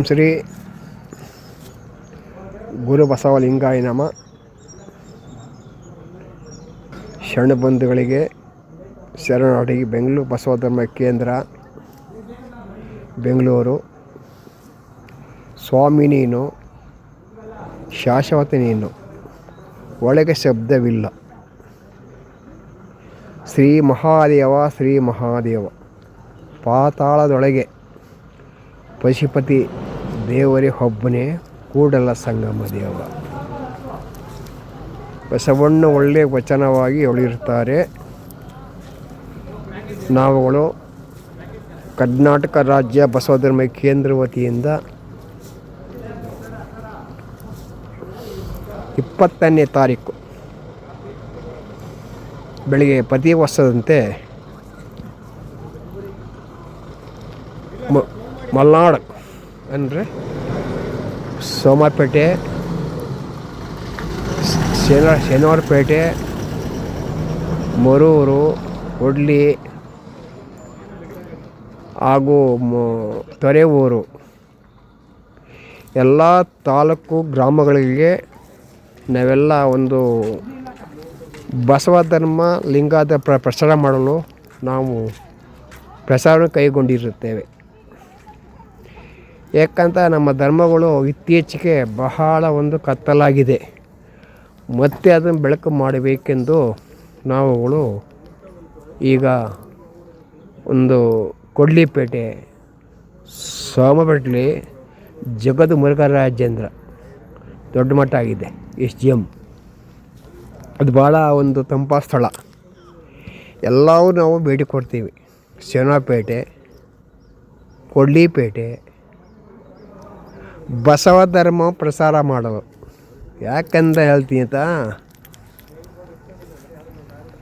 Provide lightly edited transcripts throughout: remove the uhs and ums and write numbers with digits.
ಶ್ರೀ ಗುರು ಬಸವಲಿಂಗಾಯ ನಮ. ಶರಣಬಂಧುಗಳಿಗೆ ಶರಣಾರ್ಥಿ. ಬೆಂಗಳೂರು ಬಸವಧರ್ಮ ಕೇಂದ್ರ ಬೆಂಗಳೂರು. ಸ್ವಾಮಿ ನೀನು, ಶಾಶ್ವತ ನೀನು, ಒಳಗೆ ಶಬ್ದವಿಲ್ಲ. ಶ್ರೀ ಮಹಾದೇವ, ಶ್ರೀ ಮಹಾದೇವ, ಪಾತಾಳದೊಳಗೆ ಪಶುಪತಿ ದೇವರೇ ಒಬ್ಬನೇ, ಕೂಡಲ ಸಂಗಮ ದೇವ. ಬಸವಣ್ಣ ಒಳ್ಳೆಯ ವಚನವಾಗಿ ಹೇಳಿರುತ್ತಾರೆ. ನಾವುಗಳು ಕರ್ನಾಟಕ ರಾಜ್ಯ ಬಸವಧರ್ಮ ಕೇಂದ್ರ ವತಿಯಿಂದ 20ನೇ ತಾರೀಕು ಬೆಳಿಗ್ಗೆ ಪ್ರತಿ ವರ್ಷದಂತೆ ಮಲ್ನಾಡು ಅಂದರೆ ಸೋಮಪೇಟೆ, ಶನಿವಾರಪೇಟೆ, ಮರೂರು, ಒಡ್ಲಿ ಹಾಗೂ ತೊರೆಯೂರು ಎಲ್ಲ ತಾಲೂಕು ಗ್ರಾಮಗಳಿಗೆ ನಾವೆಲ್ಲ ಒಂದು ಬಸವ ಧರ್ಮ ಲಿಂಗಾದ ಪ್ರಚಾರ ಮಾಡಲು ನಾವು ಪ್ರಚಾರ ಕೈಗೊಂಡಿರುತ್ತೇವೆ. ಏಕಂತ ನಮ್ಮ ಧರ್ಮಗಳು ಇತ್ತೀಚೆಗೆ ಬಹಳ ಒಂದು ಕತ್ತಲಾಗಿದೆ. ಮತ್ತೆ ಅದನ್ನು ಬೆಳಕು ಮಾಡಬೇಕೆಂದು ನಾವುಗಳು ಈಗ ಒಂದು ಕೊಡ್ಲಿಪೇಟೆ, ಸೋಮಪೇಟೆ, ಜಗದ್ ಮುರುಘರಾಜೇಂದ್ರ ದೊಡ್ಡ ಮಠ ಆಗಿದೆ, SGM. ಅದು ಭಾಳ ಒಂದು ತಂಪಾದ ಸ್ಥಳ. ಎಲ್ಲವೂ ನಾವು ಭೇಟಿ ಕೊಡ್ತೀವಿ. ಶನಿವಾರಪೇಟೆ, ಕೊಡ್ಲಿಪೇಟೆ ಬಸವ ಧರ್ಮ ಪ್ರಸಾರ ಮಾಡಲು. ಯಾಕಂತ ಹೇಳ್ತೀನಿ ಅಂತ,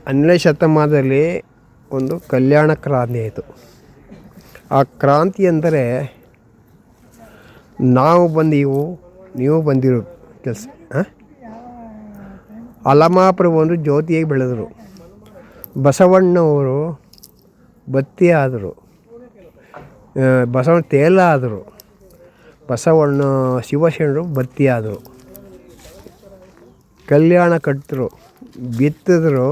12ನೇ ಶತಮಾನದಲ್ಲಿ ಒಂದು ಕಲ್ಯಾಣ ಕ್ರಾಂತಿ ಆಯಿತು. ಆ ಕ್ರಾಂತಿ ಅಂದರೆ ನಾವು ಬಂದೀವು, ನೀವು ಬಂದಿರೋ ಕೆಲಸ. ಅಲಮಾಪ್ರಭು ಜ್ಯೋತಿಯಾಗಿ ಬೆಳೆದರು. ಬಸವಣ್ಣವರು ಬತ್ತಿ ಆದರು, ಬಸವಣ್ಣ ತೇಲ ಆದರು, ಬಸವಣ್ಣ ಶಿವಶರಣರು ಬತ್ತಿ ಆದರು. ಕಲ್ಯಾಣ ಕಟ್ಟಿದ್ರು, ಬಿತ್ತಿದ್ರು,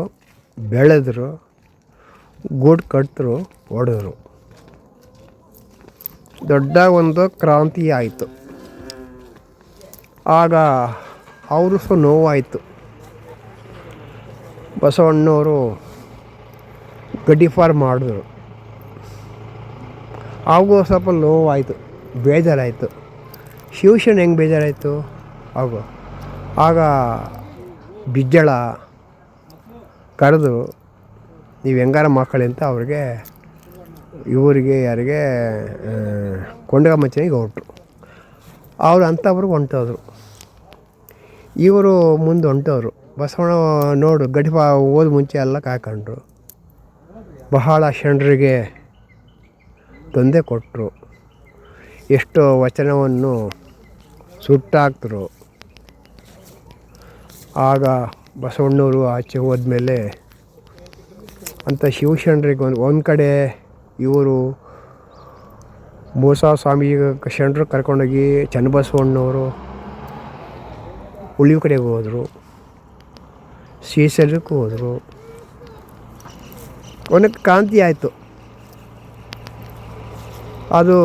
ಬೆಳೆದ್ರು, ಗೂಡು ಕಟ್ಟಿದ್ರು, ಹೊಡೆದ್ರು. ದೊಡ್ಡ ಒಂದು ಕ್ರಾಂತಿ ಆಯಿತು. ಆಗ ಅವರು ಸಹ ನೋವಾಯಿತು. ಬಸವಣ್ಣವರು ಗಡ್ಡಿಫಾರ್ ಮಾಡಿದ್ರು. ಹಾಗೂ ಸ್ವಲ್ಪ ನೋವಾಯಿತು, ಬೇಜಾರಾಯಿತು. ಶಿವಶರಣ ಹೆಂಗೆ ಬೇಜಾರಾಯಿತು ಆಗ ಬಿಜ್ಜಳ ಕರೆದು ನೀವು ಹೆಂಗಾರ ಮಕ್ಕಳು ಅಂತ ಅವ್ರಿಗೆ ಯಾರಿಗೆ ಕೊಂಡಗಮಂಚನಿಗೆ ಹೊರಟರು. ಅವರು ಅಂಥವ್ರಿಗೆ ಹೊಂಟೋದ್ರು. ಇವರು ಮುಂದೆ ಹೊಂಟೋರು. ಬಸವಣ್ಣ ನೋಡು ಗಡಿಫಾ ಓದ್ ಮುಂಚೆ ಎಲ್ಲ ಕಾಯ್ಕೊಂಡ್ರು. ಬಹಳ ಶರಣರಿಗೆ ತೊಂದರೆ ಕೊಟ್ಟರು. ಎಷ್ಟೋ ವಚನವನ್ನು ಸುಟ್ಟಾಕ್ತರು. ಆಗ ಬಸವಣ್ಣವರು ಆಚೆ ಹೋದ್ಮೇಲೆ ಅಂಥ ಶಿವಶರಣರಿಗೆ ಒಂದು ಕಡೆ ಇವರು ಮೂಸ ಸ್ವಾಮಿ ಶರಣರು ಕರ್ಕೊಂಡೋಗಿ ಚನ್ನಬಸವಣ್ಣವರು ಉಳಿವು ಕಡೆಗೆ ಹೋದರು, ಶ್ರೀಶೈಲಕ್ಕೂ ಹೋದರು. ಒಂದು ಕ್ರಾಂತಿ ಆಯಿತು. ಅದು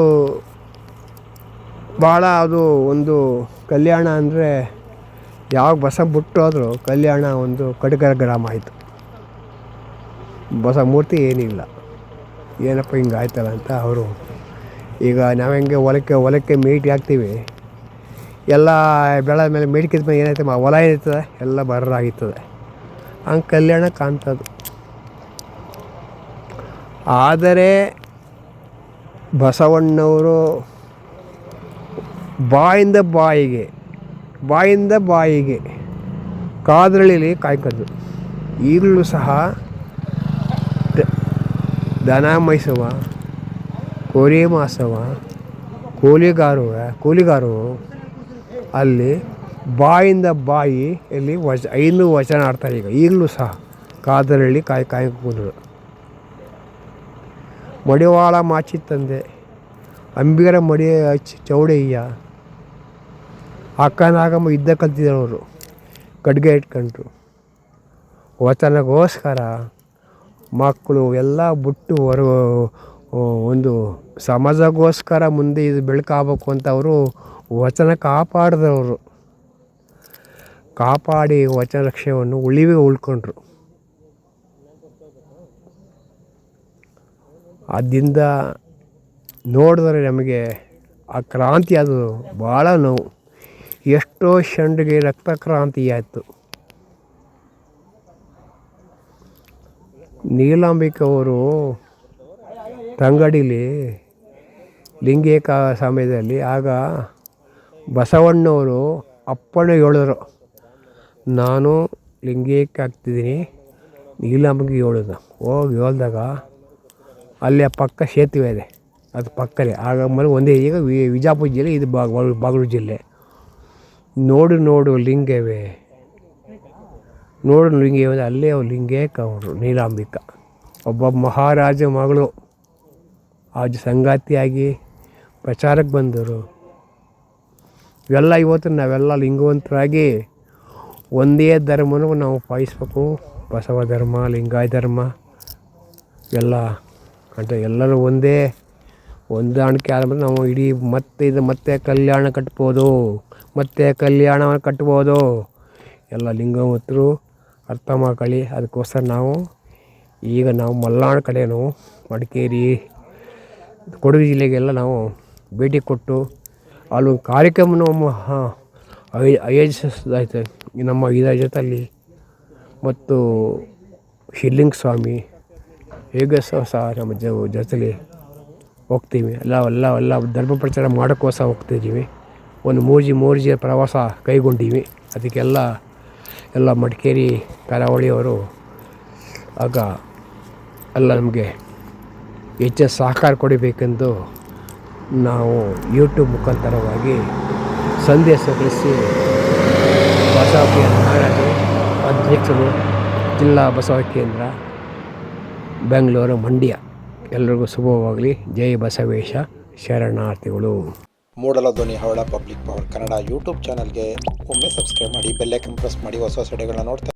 ಭಾಳ ಅದು ಒಂದು ಕಲ್ಯಾಣ ಅಂದರೆ ಯಾವ ಬಸ ಬಿಟ್ಟು ಹೋದರೂ ಕಲ್ಯಾಣ ಒಂದು ಕಡಗರ ಗ್ರಾಮ ಆಯಿತು. ಬಸ ಮೂರ್ತಿ ಏನಿಲ್ಲ, ಏನಪ್ಪ ಹಿಂಗೆ ಆಯ್ತಲ್ಲ ಅಂತ ಅವರು ಈಗ ನಾವು ಹೆಂಗೆ ಹೊಲಕ್ಕೆ ಮೇಟಿ ಹಾಕ್ತೀವಿ, ಎಲ್ಲ ಬೆಳೆ ಮೇಲೆ ಮೇಟಿಕಿದ ಮೇಲೆ ಏನಾಯ್ತು, ಹೊಲ ಏನಿರ್ತದೆ ಎಲ್ಲ ಬರ್ರಾಗಿರ್ತದೆ. ಹಂಗೆ ಕಲ್ಯಾಣ ಕಾಣ್ತದೆ. ಆದರೆ ಬಸವಣ್ಣವರು ಬಾಯಿಂದ ಬಾಯಿಗೆ ಕಾದ್ರಳ್ಳಿಲಿ ಕಾಯ್ಕೊಂಡು ಈಗಲೂ ಸಹ ದನ ಮೈಸವ, ಕೋರಿ ಮಾಸವ, ಕೂಲಿಗಾರರು ಅಲ್ಲಿ ಬಾಯಿಂದ ಬಾಯಿಯಲ್ಲಿ ಐನೂ ವಚನ ಆಡ್ತಾರೆ. ಈಗಲೂ ಸಹ ಕಾದರಳ್ಳಿ ಕಾಯ್ಕೊಂಡು ಮಡಿವಾಳ ಮಾಚಿ ತಂದೆ ಅಂಬಿಗರ ಮಡಿ ಚೌಡಯ್ಯ ಅಕ್ಕನಾಗಮ್ಮ ಯುದ್ಧ ಕಲ್ತಿದ್ದವರು ಖಡ್ಗ ಇಟ್ಕೊಂಡ್ರು. ವಚನಗೋಸ್ಕರ ಮಕ್ಕಳು ಎಲ್ಲ ಬಿಟ್ಟು ಒಂದು ಸಮಾಜಗೋಸ್ಕರ ಮುಂದೆ ಇದು ಬೆಳಕಾಗಬೇಕು ಅಂತ ಅವರು ವಚನ ಕಾಪಾಡಿದವರು. ಕಾಪಾಡಿ ವಚನ ರಕ್ಷೆಯನ್ನು ಉಳ್ಕೊಂಡ್ರು. ಅದರಿಂದ ನೋಡಿದ್ರೆ ನಮಗೆ ಆ ಕ್ರಾಂತಿ ಅದು ಭಾಳ ನೋವು. ಎಷ್ಟೋ ಷಂಡಿಗೆ ರಕ್ತ ಕ್ರಾಂತಿ ಆಯಿತು. ನೀಲಾಂಬಿಕವರು ತಂಗಡಿಲಿ ಲಿಂಗೇಕ ಸಮಯದಲ್ಲಿ ಆಗ ಬಸವಣ್ಣವರು ಅಪ್ಪಣೆ ಹೇಳಿದ್ರು, ನಾನು ಲಿಂಗೇಕ ಆಗ್ತಿದ್ದೀನಿ, ನೀಲಾಂಬಿಗೆ ಹೇಳಿದ. ಹೋಗಿ ಹೇಳ್ದಾಗ ಅಲ್ಲಿ ಪಕ್ಕ ಸೇತುವೆ ಇದೆ, ಅದು ಪಕ್ಕದೇ ಆಗ ಮೇಲೆ ಒಂದೇ. ಈಗ ವಿಜಾಪುರ ಜಿಲ್ಲೆ, ಇದು ಬಾಗಲೂರು ಜಿಲ್ಲೆ. ನೋಡು ಲಿಂಗವೇ, ನೋಡು ಲಿಂಗವೇ, ಅಲ್ಲೇ ಲಿಂಗೇಕ ಅವರು ನೀಲಾಂಬಿಕ ಒಬ್ಬ ಮಹಾರಾಜ ಮಗಳು. ಆಜ ಸಂಗಾತಿಯಾಗಿ ಪ್ರಚಾರಕ್ಕೆ ಬಂದರು. ಇವೆಲ್ಲ ಇವತ್ತು ನಾವೆಲ್ಲ ಲಿಂಗವಂತರಾಗಿ ಒಂದೇ ಧರ್ಮನೂ ನಾವು ಪಾಲಿಸ್ಬೇಕು. ಬಸವ ಧರ್ಮ, ಲಿಂಗಾಯ ಧರ್ಮ ಎಲ್ಲ ಅಂತ ಎಲ್ಲರೂ ಒಂದೇ ಹೊಂದಾಣಿಕೆ ಆದಮೇಲೆ ನಾವು ಇಡೀ ಮತ್ತೆ ಕಲ್ಯಾಣ ಕಟ್ಬೋದು, ಮತ್ತೆ ಕಲ್ಯಾಣವನ್ನು ಕಟ್ಬೋದು. ಎಲ್ಲ ಲಿಂಗವಂತರು ಅರ್ಥ ಮಾಡ್ಕೊಳ್ಳಿ. ಅದಕ್ಕೋಸ್ಕರ ನಾವು ಮಲೆನಾಡು ಕಡೆ ಮಡಿಕೇರಿ, ಕೊಡಗು ಜಿಲ್ಲೆಗೆಲ್ಲ ನಾವು ಭೇಟಿ ಕೊಟ್ಟು ಅಲ್ಲೊಂದು ಕಾರ್ಯಕ್ರಮ ಆಯೋಜಿಸಿದಾಯ್ತು ನಮ್ಮ ಇದರ ಜೊತೆಯಲ್ಲಿ. ಮತ್ತು ಶಿವಲಿಂಗ ಸ್ವಾಮಿ ಹೇಗೆ ಸಹ ನಮ್ಮ ಜೊತೆಲಿ ಹೋಗ್ತೀವಿ. ಎಲ್ಲ ಧರ್ಮ ಪ್ರಚಾರ ಮಾಡೋಕ್ಕೋಸ್ಕರ ಹೋಗ್ತಿದ್ದೀವಿ. ಒಂದು ಮೂರು ಜನ ಪ್ರವಾಸ ಕೈಗೊಂಡೀವಿ. ಅದಕ್ಕೆಲ್ಲ ಮಡಿಕೇರಿ ಕರಾವಳಿಯವರು ಆಗ ಎಲ್ಲ ನಮಗೆ ಹೆಚ್ಚಿನ ಸಹಕಾರ ಕೊಡಬೇಕೆಂದು ನಾವು ಯೂಟ್ಯೂಬ್ ಮುಖಾಂತರವಾಗಿ ಸಂದೇಶ ಕಳಿಸಿ ಬಸವ ನಾಗರಾಜರು ಅಧ್ಯಕ್ಷರು, ಜಿಲ್ಲಾ ಬಸವ ಕೇಂದ್ರ, ಬೆಂಗಳೂರು, ಮಂಡ್ಯ. ಎಲ್ಲರಿಗೂ ಶುಭವಾಗಲಿ. ಜೈ ಬಸವೇಶ ಶರಣಾರ್ಥಿಗಳು. ಮೂಡಲಧ್ವನಿ ಹವಳ ಪಬ್ಲಿಕ್ ಪವರ್ ಕನ್ನಡ ಯೂಟ್ಯೂಬ್ ಚಾನಲ್ಗೆ ಒಮ್ಮೆ ಸಬ್ಸ್ಕ್ರೈಬ್ ಮಾಡಿ, ಬೆಲ್ ಐಕನ್ ಪ್ರೆಸ್ ಮಾಡಿ. ಹೊಸ ವಿಡಿಯೋಗಳನ್ನ ನೋಡ್ತಾ